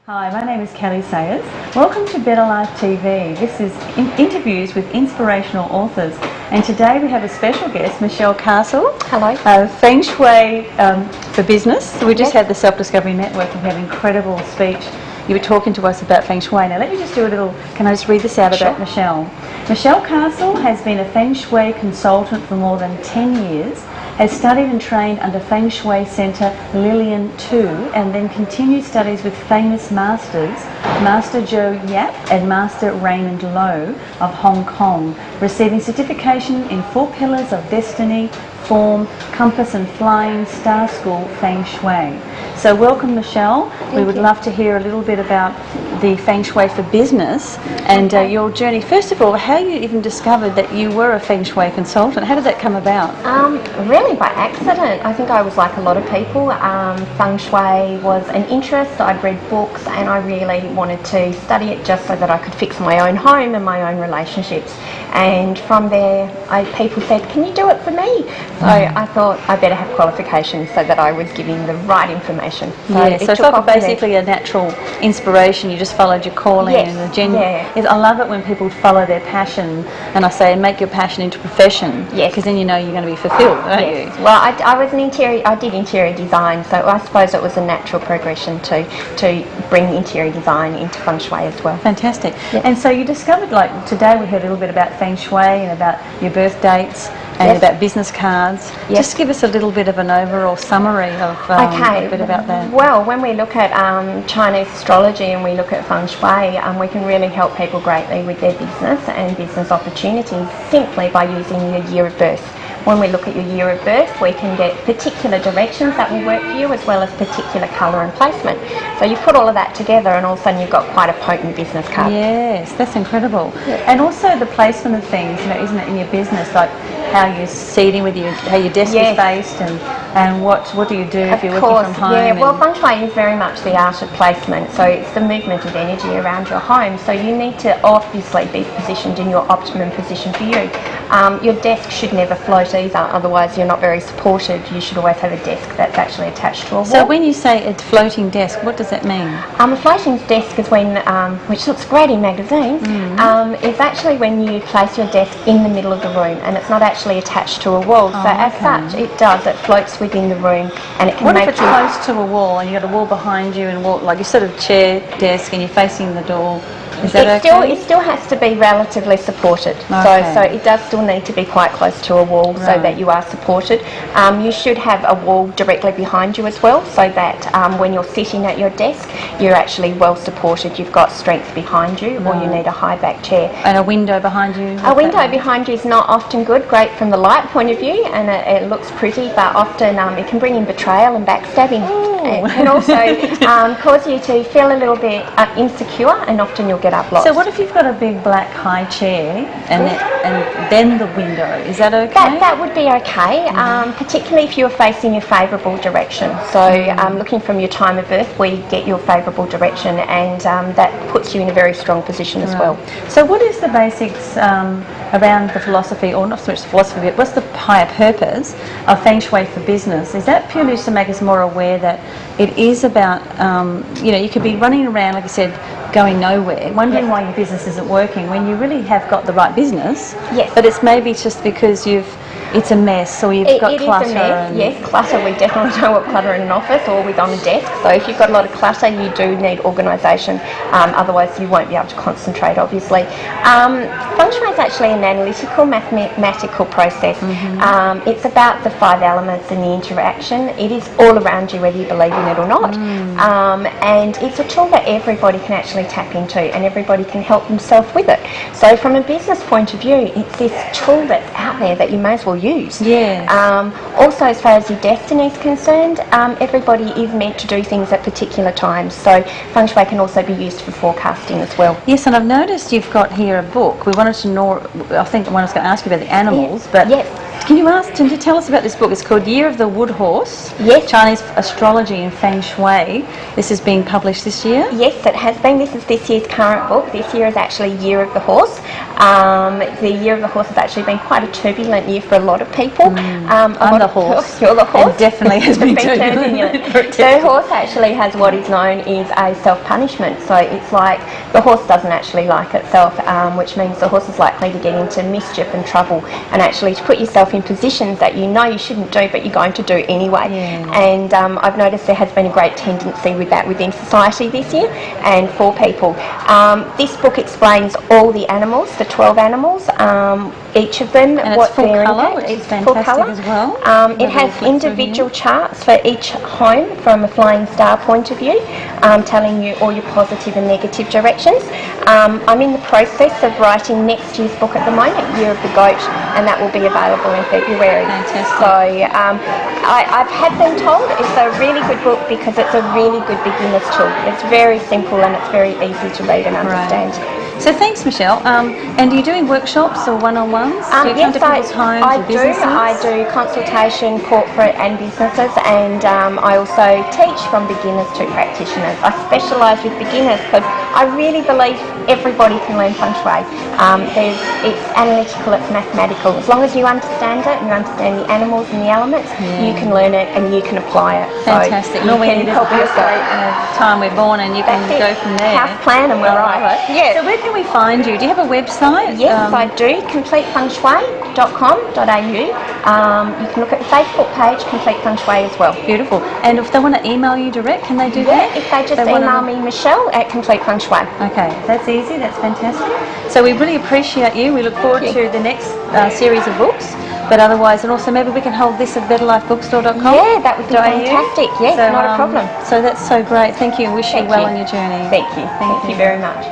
Hi, my name is Kelly Sayers. Welcome to Better Life TV. This is interviews with inspirational authors, and today we have a special guest, Michele Castle. Hello. Feng Shui for Business. So we just had the Self-Discovery Network and we had an incredible speech. You were talking to us about Feng Shui. Now let me just do a little, can I just read this out about Michele? Michele Castle has been a Feng Shui consultant for more than 10 years, has studied and trained under Feng Shui Centre Lillian II, and then continued studies with famous masters, Master Joe Yap and Master Raymond Lowe of Hong Kong, receiving certification in 4 pillars of destiny, form, compass and flying star school Feng Shui. So welcome, Michele. We would love to hear a little bit about the Feng Shui for Business and your journey. First of all, how you even discovered that you were a Feng Shui consultant. How did that come about? Really by accident. I think I was like a lot of people. Feng Shui was an interest. I'd read books and I really wanted to study it just so that I could fix my own home and my own relationships. And from there, people said, "Can you do it for me?" So I thought I better have qualifications so that I was giving the right information. So it's like basically a natural inspiration. You just followed your calling and the genuine. I love it when people follow their passion, and I say make your passion into profession. Because then you know you're going to be fulfilled, don't you? Well, I was I did interior design, so I suppose it was a natural progression to bring interior design into Feng Shui as well. Fantastic. And so you discovered, like today we heard a little bit about Feng Shui and about your birth dates and about business cards. Just give us a little bit of an overall summary of a bit about that. Well, when we look at Chinese astrology and we look at Feng Shui, we can really help people greatly with their business and business opportunities simply by using your year of birth. When we look at your year of birth, we can get particular directions that will work for you as well as particular colour and placement. So you put all of that together and all of a sudden you've got quite a potent business card. Yes, that's incredible. And also the placement of things, you know, isn't it, in your business, like how you're seating with you, how your desk is based, and what do you do if you're working from home? Yeah, well, Feng Shui is very much the art of placement, so it's the movement of energy around your home. So you need to obviously be positioned in your optimum position for you. Your desk should never float either, otherwise you're not very supported. You should always have a desk that's actually attached to a wall. So when you say a floating desk, what does that mean? A floating desk is when, which looks great in magazines, is actually when you place your desk in the middle of the room and it's not actually attached to a wall. So as such, it floats within the room, and it can What if it's close to a wall and you've got a wall behind you and like you sort of chair, desk, and you're facing the door? Is that okay? It still has to be relatively supported. So it does still need to be quite close to a wall so that you are supported. You should have a wall directly behind you as well, so that when you're sitting at your desk, you're actually well supported. You've got strength behind you, or you need a high back chair. And a window behind you? A window behind you is not often good. Great from the light point of view, and it looks pretty, but often it can bring in betrayal and backstabbing. It can also cause you to feel a little bit insecure, and often you'll get up lost. So what if you've got a big black high chair and then the window? Is that okay? That would be okay, particularly if you're facing a favourable direction. So looking from your time of birth, we get your favourable direction, and that puts you in a very strong position as well. So what is the basics around the philosophy, or not so much philosophy, but what's the higher purpose of Feng Shui for Business? Is that purely just to make us more aware that it is about, you know, you could be running around, like I said, going nowhere, wondering why your business isn't working when you really have got the right business, but it's maybe just because it's a mess, or you've got clutter. Is a mess. Yes, clutter. We definitely don't want clutter in an office or on a desk. So if you've got a lot of clutter, you do need organisation. Otherwise, you won't be able to concentrate, obviously. Feng Shui is actually an analytical, mathematical process. It's about the 5 elements and the interaction. It is all around you, whether you believe in it or not. And it's a tool that everybody can actually tap into, and everybody can help themselves with it. So from a business point of view, it's this tool that's out there that you may as well use. Also, as far as your destiny is concerned, everybody is meant to do things at particular times. So Feng Shui can also be used for forecasting as well. Yes, and I've noticed you've got here a book. We wanted to know, I think I was going to ask you about the animals, but can you tell us about this book? It's called Year of the Wood Horse, Chinese Astrology and Feng Shui. This is being published this year? Yes, it has been. This is this year's current book. This year is actually Year of the Horse. The year of the horse has actually been quite a turbulent year for a lot of people. I'm the horse. You're the horse. It definitely has been turbulent. turbulent. The horse actually has what is known as a self-punishment. So it's like the horse doesn't actually like itself, which means the horse is likely to get into mischief and trouble, and actually to put yourself in positions that you know you shouldn't do, but you're going to do anyway. Yeah. And I've noticed there has been a great tendency with that within society this year and for people. This book explains all the animals, the 12 animals, each of them, and what it's full their colour, impact. which is It's fantastic full colour as well. It has individual charts for each home from a flying star point of view, telling you all your positive and negative directions. I'm in the process of writing next year's book at the moment, Year of the Goat, and that will be available in February. Fantastic. So I've had been told it's a really good book because it's a really good beginner's tool. It's very simple and it's very easy to read and understand. So thanks, Michelle. And are you doing workshops or one-on-ones? Do you come to people's homes or businesses? I do consultation, corporate and businesses, and I also teach from beginners to practitioners. I specialise with beginners because I really believe everybody can learn feng shui. It's analytical, it's mathematical. As long as you understand it and you understand the animals and the elements, you can learn it and you can apply it. Fantastic. So normally you you can help just yourself. in the time we're born and you can go from there. House plan and we're right. So where can we find you? Do you have a website? Yes, I do. CompleteFengShui.com.au. You can look at the Facebook page, Complete Feng Shui as well. Beautiful. And if they want to email you direct, can they do that? If they just email me, Michelle at Complete Feng Shui. Okay, that's easy. That's fantastic. So we really appreciate you. We look forward to the next series of books. But otherwise, and also maybe we can hold this at betterlifebookstore.com. Yeah, that would be fantastic. Yes, so, not a problem. So that's so great. Thank you and wish you well on your journey. Thank you. Thank you very much.